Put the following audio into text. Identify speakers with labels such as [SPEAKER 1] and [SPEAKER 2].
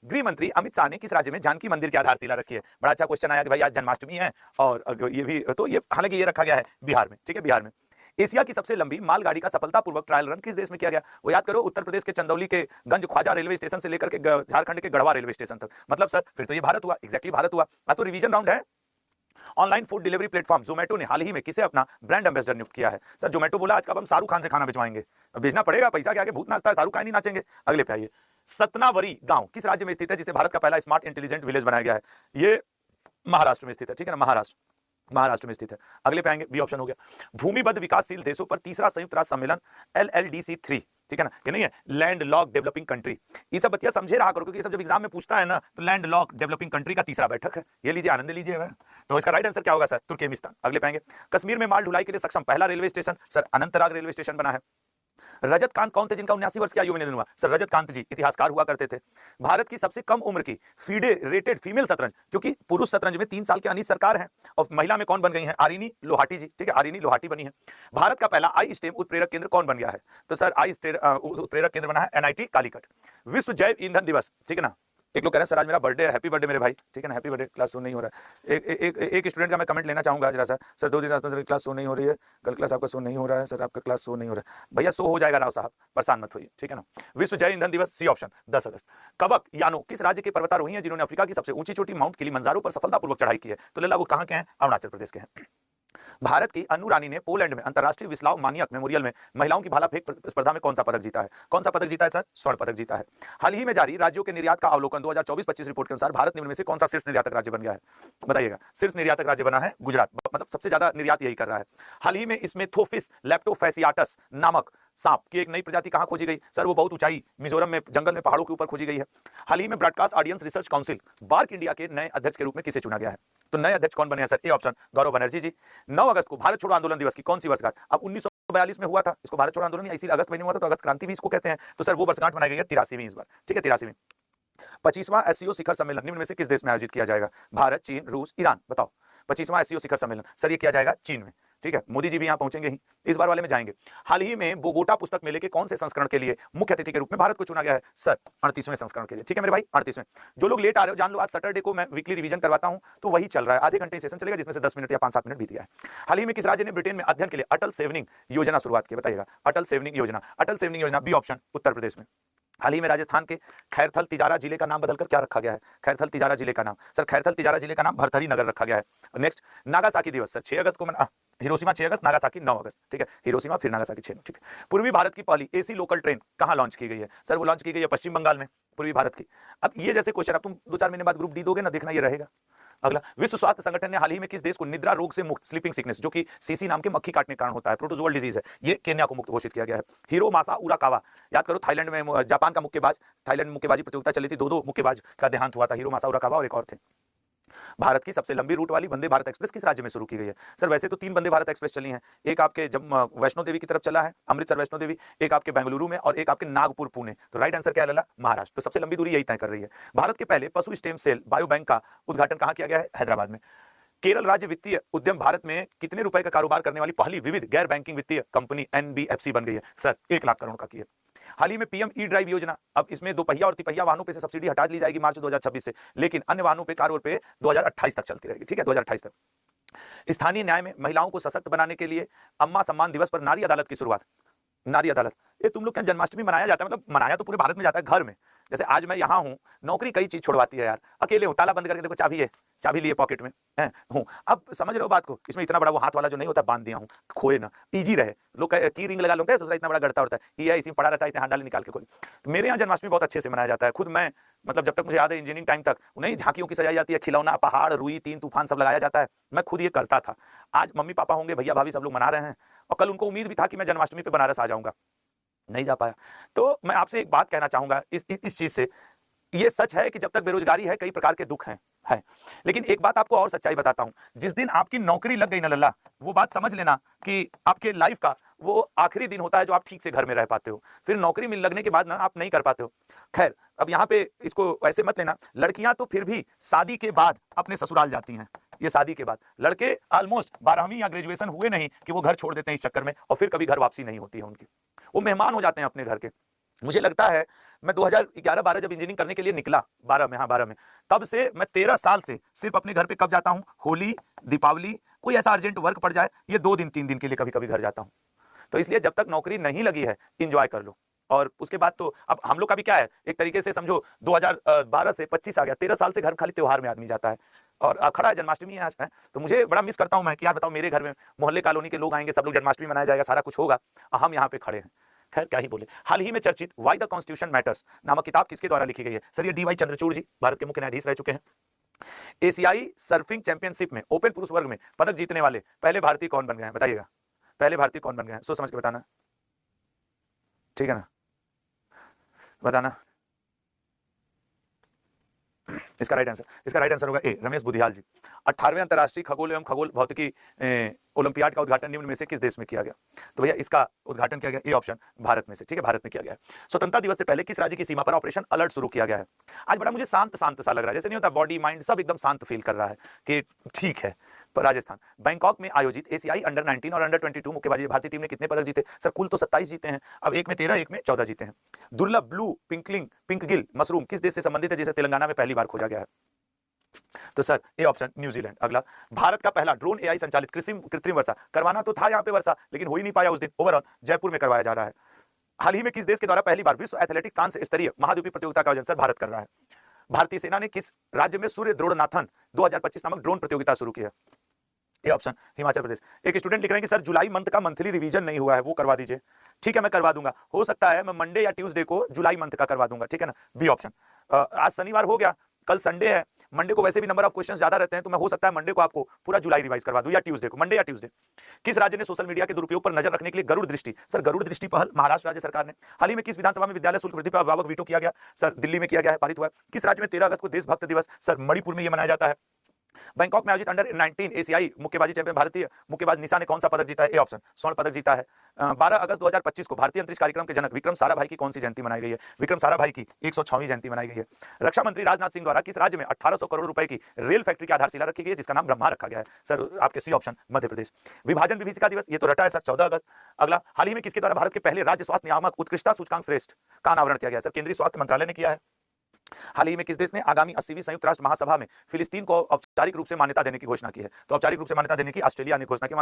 [SPEAKER 1] गृह मंत्री अमित शाह ने किस राज्य में जानकी मंदिर की आधारशिला रखी है? बड़ा अच्छा क्वेश्चन आया कि भाई आज जन्माष्टमी है और ये भी तो ये हालांकि ये रखा गया है बिहार में, ठीक है, बिहार में। एशिया की सबसे लंबी मालगाड़ी का सफलतापूर्वक ट्रायल रन किस देश में किया गया? वो याद करो, उत्तर प्रदेश के चंदौली के गंज ख्वाजा रेलवे स्टेशन से लेकर के झारखंड के गढ़वा रेलवे स्टेशन तक। मतलब सर फिर तो ये भारत हुआ, एग्जैक्टली भारत हुआ। आज तो रिवीजन राउंड है। Online food delivery platform Zomato ने हाल ही में किसे अपना ब्रांड एम्बेसडर नियुक्त किया है? सर जोमेटो बोला आज कब हम शाहरुख खान से खाना भिजवाएंगे, भेजना पड़ेगा, पैसा के आगे भूत नाचता है, शाहरुख खान नहीं नाचेंगे। अगले पे आइए, सतनावरी गांव किस राज्य में स्थित है जिसे भारत का पहला स्मार्ट इंटेलिजेंट विलेज बनाया गया है? ये महाराष्ट्र में स्थित है, ठीक है ना, महाराष्ट्र में स्थित है। अगले पे आएंगे, बी ऑप्शन हो गया। भूमिबद्ध विकासशील देशों पर तीसरा संयुक्त राष्ट्र सम्मेलन LLDC3, ठीक है ना, ये नहीं है लैंड लॉक डेवलपिंग कंट्री। ये सब बतिया समझे रहा करो क्योंकि ये सब जब एग्जाम में पूछता है ना तो लैंड लॉक डेवलपिंग कंट्री का तीसरा बैठक है। ये लीजिए, आनंद लीजिए। तो इसका राइट आंसर क्या होगा सर? तुर्कमेनिस्तान। अगले पाएंगे, कश्मीर में माल ढुलाई के लिए सक्षम पहला railway station sir Anantnag railway station बना है। रजत कांत कौन थे जिनका 79 वर्ष की आयु में निधन हुआ? सर रजत कांत जी इतिहासकार हुआ करते थे। भारत की सबसे कम उम्र की फीडे रेटेड फीमेल शतरंज, क्योंकि पुरुष शतरंज में 3 साल के अनीस सरकार है और महिला में कौन बन गई है? आरिनी लोहाटी जी, ठीक है, आरिनी लोहाटी बनी है। भारत का पहला आई स्टेम उत्प्रेरक केंद्र कौन बन गया है? तो सर आई उत्प्रेरक केंद्र बना है NIT कालीकट। विश्व जैव ईंधन दिवस, ठीक है ना। एक लोग कह रहे हैं सर आज मेरा बर्थडे है, हैप्पी बर्थडे मेरे भाई, ठीक है ना, हैप्पी बर्थडे। क्लास सुन नहीं हो रहा है। एक स्टूडेंट का मैं कमेंट लेना चाहूंगा जरा सा। सर 2 दिन से क्लास सुन नहीं हो रही है, कल क्लास आपका सुन नहीं हो रहा है सर, आपका क्लास सुन नहीं हो रहा है। भैया सो हो जाएगा राव साहब, परेशान मत होइए, ठीक है ना। विश्व जैव ईंधन दिवस, सी ऑप्शन 10 अगस्त। कबक यानो किस राज्य के पर्वतारोही हैं जिन्होंने अफ्रीका की सबसे ऊंची चोटी माउंट किलिमंजारो पर सफलतापूर्वक चढ़ाई की है? तो लल्ला वो कहां के हैं? अरुणाचल प्रदेश के हैं। भारत की अनु रानी ने पोलैंड में अंतरराष्ट्रीय विस्लाव मानियक मेमोरियल में महिलाओं की भाला फेंक स्पर्धा में कौन सा पदक जीता है? कौन सा पदक जीता है सर? स्वर्ण पदक जीता है। हाल ही में जारी राज्यों के निर्यात का अवलोकन 2024-25 रिपोर्ट के अनुसार भारत निम्न में से कौन सा शीर्ष निर्यातक राज्य बन गया है? बताइएगा। शीर्ष निर्यातक राज्य बना है गुजरात, मतलब सबसे ज्यादा निर्यात यही कर रहा है। हाल ही में इसमें थोफिस लेप्टोफेसियाटस नामक सांप की एक नई प्रजाति कहां खोजी गई? सर वो बहुत ऊंचाई मिजोरम में जंगल में पहाड़ों के ऊपर खोजी गई है। हाल ही में broadcast audience research council BARC India के नए अध्यक्ष के रूप में किसे चुना गया है? तो नए अध्यक्ष कौन बने हैं सर? ए ऑप्शन गौरव बनर्जी जी। 9 अगस्त को भारत छोड़ो आंदोलन दिवस की कौन सी वर्षगांठ? अब 1942 में हुआ था, इसको भारत छोड़ो आंदोलन या इसी अगस्त महीने हुआ था तो अगस्त क्रांति भी इसको कहते हैं। तो सर वो वर्षगांठ मनाई गई है 83वीं इस बार, ठीक है, 83वीं। 25वां SCO शिखर सम्मेलन निम्न में से किस देश में आयोजित किया जाएगा? भारत, चीन, रूस, ईरान, बताओ। 25वां SCO शिखर सम्मेलन सर ये किया जाएगा चीन में, ठीक है। मोदी जी भी यहां पहुंचेंगे ही, इस बार वाले में जाएंगे। हाल ही में बोगोटा पुस्तक मेले के कौन से संस्करण के लिए मुख्य अतिथि के रूप में भारत को चुना गया है? सर 38वें संस्करण के लिए, ठीक है मेरे भाई, 38वें। जो लोग लेट आ रहे हो जान लो, आज सैटरडे को मैं वीकली रिवीजन करवाता हूं तो वही चल रहा है, आधे घंटे सेशन चलेगा जिसमें से 10 मिनट या 5-7 मिनट बीत गया है। हाल ही में किस राज्य ने ब्रिटेन में अध्ययन के लिए अटल सेवनिंग योजना शुरुआत की? बताइएगा। अटल सेवनिंग योजना, बी ऑप्शन उत्तर प्रदेश में। हाल ही में राजस्थान के खैरथल तिजारा जिले का नाम बदलकर क्या रखा गया है? खैरथल तिजारा जिले का नाम सर, खैरथल तिजारा जिले का नाम भरथरी नगर रखा गया है। नेक्स्ट, नागासाकी दिवस सर 6 अगस्त को मना, हिरोशिमा 6 अगस्त, नागासाकी 9 अगस्त, ठीक है, हिरोशिमा फिर नागासाकी 6, ठीक है। पूर्वी भारत की पहली AC लोकल ट्रेन कहां लॉन्च की गई है? सर वो लॉन्च की गई है पश्चिम बंगाल में, पूर्वी भारत की। अब ये जैसे क्वेश्चन अब तुम 2-4 महीने बाद ग्रुप डी दोगे ना, देखना ये रहेगा। अगला, विश्व स्वास्थ्य संगठन ने हाल ही में किस देश को निद्रा रोग से मुक्त, स्लीपिंग सिकनेस, जो कि CC नाम के मक्खी काटने के कारण होता है, प्रोटोजोअल डिजीज है, ये केन्या को मुक्त घोषित किया गया है। हिरोमासा उराकावा, याद करो थाईलैंड में जापान का मुक्केबाज, थाईलैंड मुक्केबाजी प्रतियोगिता चली थी, 2 मुक्केबाज का देहांत हुआ था, हिरोमासा उराकावा और एक और थे। भारत की सबसे लंबी रूट वाली वंदे भारत एक्सप्रेस किस राज्य में शुरू की गई है? सर वैसे तो 3 वंदे भारत एक्सप्रेस चली हैं, एक आपके जब वैष्णो देवी की तरफ चला है, अमृतसर वैष्णो देवी, एक आपके बेंगलुरु में और एक आपके नागपुर पुणे। तो राइट आंसर क्या है लला? महाराष्ट्र। तो सबसे लंबी दूरी यही तय कर रही है। भारत के पहले पशु स्टेम सेल बायो बैंक का उद्घाटन कहां किया गया है? हैदराबाद में। केरल राज्य वित्तीय उद्यम भारत में कितने रुपए का कारोबार करने वाली पहली विविध गैर बैंकिंग वित्तीय कंपनी NBFC बन गई है? सर 1 लाख करोड़ का की है। हाल ही में PM ई ड्राइव योजना, अब इसमें 2 पहिया और तिपहिया वाहनों पे से सब्सिडी हटा ली जाएगी मार्च 2026 से, लेकिन अन्य वाहनों पे, कारों पे 2028 तक चलती रहेगी, ठीक है, 2028 तक। स्थानीय न्याय में महिलाओं को सशक्त बनाने के लिए अम्मा सम्मान दिवस पर नारी अदालत की शुरुआत। नारी अदालत, ये तुम लोग क्या जन्माष्टमी मनाया जाता है? मतलब मनाया तो पूरे भारत में जाता है, घर में। जैसे आज मैं यहाँ हूँ, नौकरी कई चीज छुड़वाती है यार, अकेले हूँ, ताला बंद करके देखो, चाबी है, चाबी लिए पॉकेट में है हूँ। अब समझ रहे हो बात को? इसमें इतना बड़ा वो हाथ वाला जो नहीं होता बांध दिया हूँ, खोए ना, इजी रहे। लोग की रिंग लगा लो, क्या सोच इतना बड़ा गड़ता होता है, ये इसी पड़ा रहता है, इसे हाथ डाल निकाल के खोल। तो मेरे यहाँ जन्माष्टमी बहुत अच्छे से मनाया जाता है। खुद मैं मतलब जब तक मुझे याद है इंजीनियरिंग टाइम तक नहीं झांकियों की सजाई जाती है, खिलौना, पहाड़, रुई, 3 तूफान सब लगाया जाता है, मैं खुद ये करता था। आज मम्मी पापा होंगे, भैया भाभी सब लोग मना रहे हैं और कल उनको उम्मीद भी था कि मैं जन्माष्टमी पे बनारस आ जाऊंगा, नहीं जा पाया। तो मैं आपसे एक बात कहना चाहूंगा इस चीज से, ये सच है कि जब तक बेरोजगारी है कई प्रकार के दुख हैं, है। लेकिन एक बात आपको और सच्चाई बताता हूं, जिस दिन आपकी नौकरी लग गई ना लल्ला, वो बात समझ लेना कि आपके लाइफ का वो आखिरी दिन होता है जो आप ठीक से घर में रह पाते हो। फिर नौकरी मिल लगने के बाद ना आप नहीं कर पाते हो। खैर, अब यहाँ पे इसको ऐसे मत लेना, लड़कियां तो फिर भी शादी के बाद अपने ससुराल जाती हैं, ये शादी के बाद। लड़के ऑलमोस्ट 12वीं या ग्रेजुएशन हुए नहीं कि वो घर छोड़ देते हैं इस चक्कर में, और फिर कभी घर वापसी नहीं होती है उनकी, वो मेहमान हो जाते हैं अपने घर के। मुझे लगता है मैं 2011-12 जब इंजीनियरिंग करने के लिए निकला, 12 में, हाँ 12 में, तब से मैं 13 साल से सिर्फ अपने घर पे कब जाता हूँ, होली, दीपावली, कोई ऐसा अर्जेंट वर्क पड़ जाए, ये 2 दिन 3 दिन के लिए कभी कभी घर जाता हूँ। तो इसलिए जब तक नौकरी नहीं लगी है, इंजॉय कर लो। और उसके बाद तो अब हम लोग का भी क्या है, एक तरीके से समझो 2012 से 25 आ गया, 13 साल से घर खाली त्योहार में आदमी जाता है। और खड़ा है, जन्माष्टमी है आज है, तो मुझे बड़ा मिस करता हूं मैं कि यार बताओ, मेरे घर में मोहल्ले कॉलोनी के लोग आएंगे, सब लोग, जन्माष्टमी मनाया जाएगा, सारा कुछ होगा, हम यहाँ पे खड़े हैं। खैर क्या ही बोले। हाल ही में चर्चित व्हाई द कॉन्स्टिट्यूशन मैटर्स नामक किताब किसके द्वारा लिखी गई है? सर ये डी वाई चंद्रचूड़ जी, भारत के मुख्य न्यायाधीश रह चुके हैं। एशियाई सर्फिंग चैंपियनशिप में ओपन पुरुष वर्ग में पदक जीतने वाले पहले भारतीय कौन बन गए हैं? बताइएगा, पहले भारतीय कौन बन गए हैं? सोच समझ के बताना, ठीक है ना, बताना। इसका राइट आंसर होगा ए, रमेश बुधियाल जी। 18वें अंतर्राष्ट्रीय खगोल एवं खगोल भौतिकी ओलंपियाड का उद्घाटन निम्न में से किस देश में किया गया? तो भैया इसका उद्घाटन किया गया, ए ऑप्शन, भारत में से, ठीक है, भारत में किया गया है। स्वतंत्रता दिवस से पहले किस राज्य की सीमा पर ऑपरेशन अलर्ट शुरू किया गया है? आज बड़ा मुझे शांत शांत सा लग रहा है, जैसे नहीं होता बॉडी माइंड सब एकदम शांत फील कर रहा है कि ठीक है। पर राजस्थान। बैंकॉक में आयोजित एशियाई अंडर 19 और अंडर 22 मुक्केबाजी भारतीय टीम ने कितने पदक जीते? सर कुल तो 27 जीते हैं, अब एक में 13, एक में 14 जीते हैं। दुर्लभ ब्लू पिंकगिल मशरूम किस देश से संबंधित है जिसे तेलंगाना में पहली बार खोजा गया है? तो सर ए ऑप्शन, न्यूजीलैंड। अगला, भारत का पहला ड्रोन एआई संचालित कृत्रिम वर्षा, करवाना तो था यहाँ पे वर्षा, लेकिन हो ही नहीं पाया उस दिन, ओवरऑल जयपुर में करवाया जा रहा है। हाल ही में किस देश के द्वारा पहली बार विश्व एथलेटिक कांस्य स्तरीय महाद्वीपीय प्रतियोगिता का आयोजन सर भारत कर रहा है? भारतीय सेना ने किस राज्य में सूर्य द्रोणनाथन 2025 नामक ड्रोन प्रतियोगिता शुरू की है? ये ऑप्शन, हिमाचल प्रदेश। एक स्टूडेंट लिख रहे हैं कि सर जुलाई मंथ का मंथली रिवीजन नहीं हुआ है, वो करवा दीजिए। ठीक है, मैं करवा दूंगा, हो सकता है मैं मंडे या ट्यूसडे को जुलाई मंथ का करवा दूंगा, ठीक है ना, बी ऑप्शन। आज शनिवार हो गया, कल संडे है, मंडे को वैसे भी नंबर ऑफ क्वेश्चंस ज्यादा रहते हैं, तो मैं हो सकता है मंडे को आपको पूरा जुलाई रिवाइज करवा दूं, या ट्यूसडे को, मंडे या ट्यूसडे। किस राज्य ने सोशल मीडिया के दुरुपयोग पर नजर रखने के लिए गरुड़ दृष्टि, सर गरुड़ दृष्टि पहल महाराष्ट्र राज्य सरकार ने। हाल ही में किस विधानसभा में विद्यालय शुल्क वृद्धि पर अभिभावक वीटो किया गया? सर दिल्ली में किया गया है, पारित हुआ है। किस राज्य में 13 अगस्त को देशभक्त दिवस, सर मणिपुर में यह मनाया जाता है। बैंकॉक में आयोजित अंडर 19 एशियाई मुक्केबाजी चैंपियन भारतीय मुक्केबाज निशा ने कौन सा पदक जीता है? ए ऑप्शन, स्वर्ण पदक जीता है। 12 अगस्त 2025 को भारतीय अंतरिक्ष कार्यक्रम के जनक विक्रम साराभाई की कौन सी जयंती मनाई गई है? विक्रम साराभाई की 106वीं जयंती मनाई गई है। रक्षा मंत्री राजनाथ सिंह द्वारा किस राज्य में 1800 करोड़ रुपए की रेल फैक्ट्री की आधारशिला रखी गई है जिसका नाम ब्रह्मा रखा गया है? सर आपके सी ऑप्शन, मध्य प्रदेश। विभाजन विभीषिका दिवस, ये तो रटा है सर, 14 अगस्त। अगला, हाल ही में किसके द्वारा भारत के पहले राज्य स्वास्थ्य नियामक उत्कृष्टता सूचकांक श्रेष्ठ का अनावरण किया गया? सर केंद्रीय स्वास्थ्य मंत्रालय ने किया है। हाल ही में किस देश ने आगामी 80वीं संयुक्त राष्ट्र महासभा में फिलिस्तीन को औपचारिक रूप से मान्यता देने की घोषणा की है? तो औपचारिक रूप से मान्यता देने की ऑस्ट्रेलिया ने घोषणा की।